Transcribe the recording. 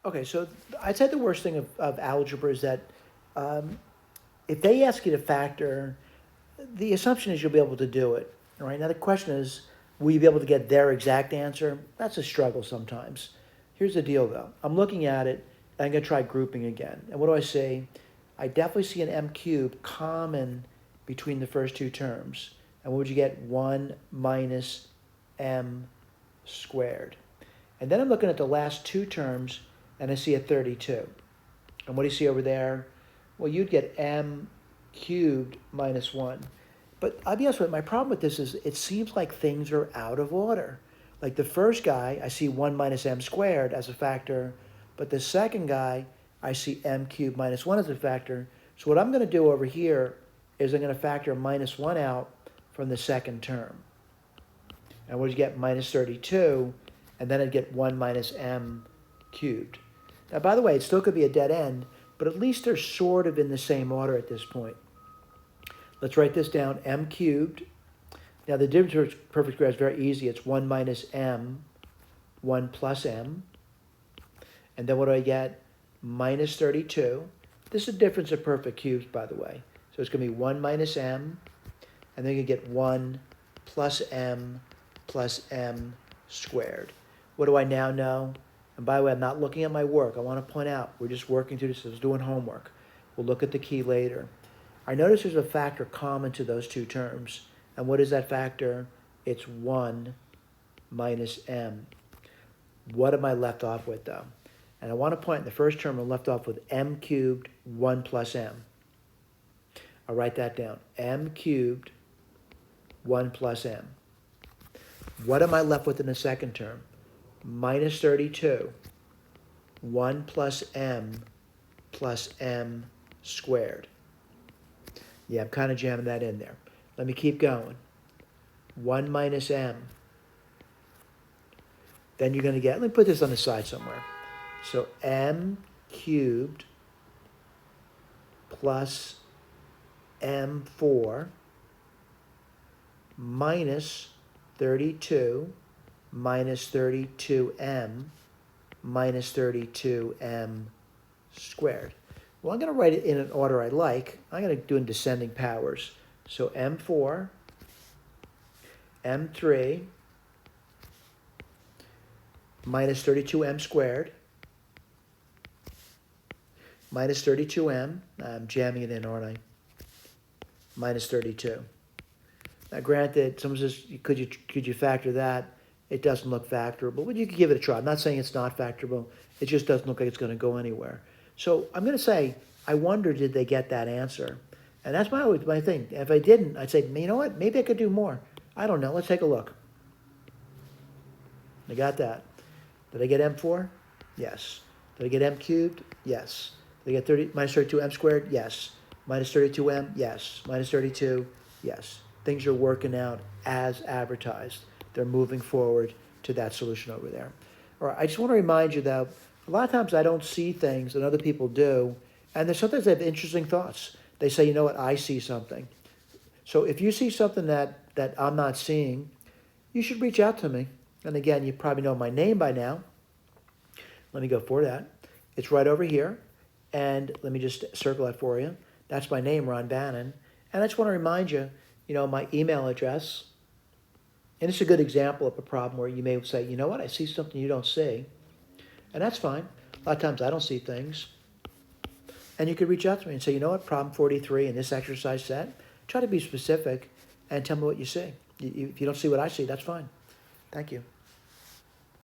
Okay, so I'd say the worst thing of algebra is that um, if they ask you to factor, the assumption is you'll be able to do it. All right. Now the question is, will you be able to get their exact answer? That's a struggle sometimes. Here's the deal, though. I'm looking at it. And I'm going to try grouping again. And what do I see? I definitely see an m cubed common between the first two terms. And what would you get? 1 minus m squared. And then I'm looking at the last two terms, and I see a 32. And what do you see over there? Well, you'd get m cubed minus 1. But I'll be honest with you, my problem with this is it seems like things are out of order. Like the first guy, I see 1 minus m squared as a factor, but the second guy, I see m cubed minus 1 as a factor. So what I'm going to do over here is I'm going to factor minus 1 out from the second term. And what do you get? Minus 32, and then I'd get 1 minus m cubed. Now, by the way, it still could be a dead end, but at least they're sort of in the same order at this point. Let's write this down, m cubed. Now, the difference between perfect square is very easy. It's 1 minus m, 1 plus m. And then what do I get? Minus 32. This is the difference of perfect cubes, by the way. So it's going to be 1 minus m, and then you get 1 plus m squared. What do I now know? And by the way, I'm not looking at my work. I want to point out, we're just working through this. I was doing homework. We'll look at the key later. I notice there's a factor common to those two terms. And what is that factor? It's 1 minus m. What am I left off with, though? And I want to point in the first term, I'm left off with m cubed 1 plus m. I'll write that down. M cubed 1 plus m. What am I left with in the second term? Minus 32, 1 plus m squared. Yeah, I'm kind of jamming that in there. Let me keep going. 1 minus m. Then you're going to get, let me put this on the side somewhere. So m cubed plus m4 minus 32 minus 32m minus 32m squared. Well, I'm going to write it in an order I like. I'm going to do in descending powers. So m4, m3 minus 32m squared minus 32m. I'm jamming it in, aren't I? Minus 32. Now, granted, someone says, could you factor that? It doesn't look factorable, but you could give it a try. I'm not saying it's not factorable. It just doesn't look like it's going to go anywhere. So I'm going to say, I wonder, did they get that answer? And that's my thing. If I didn't, I'd say, you know what? Maybe I could do more. I don't know. Let's take a look. I got that. Did I get m4? Yes. Did I get m cubed? Yes. Did I get minus 32m squared? Yes. Minus 32m? Yes. Minus 32? Yes. Things are working out as advertised. They're moving forward to that solution over there. All right, I just want to remind you that a lot of times I don't see things that other people do, and there's sometimes they have interesting thoughts. They say, you know what, I see something. So if you see something that I'm not seeing, you should reach out to me. And again, you probably know my name by now. Let me go for that. It's right over here. And let me just circle that for you. That's my name, Ron Bannon. And I just want to remind you, my email address. And it's a good example of a problem where you may say, you know what, I see something you don't see. And that's fine. A lot of times I don't see things. And you could reach out to me and say, you know what, problem 43 in this exercise set, try to be specific and tell me what you see. If you don't see what I see, that's fine. Thank you.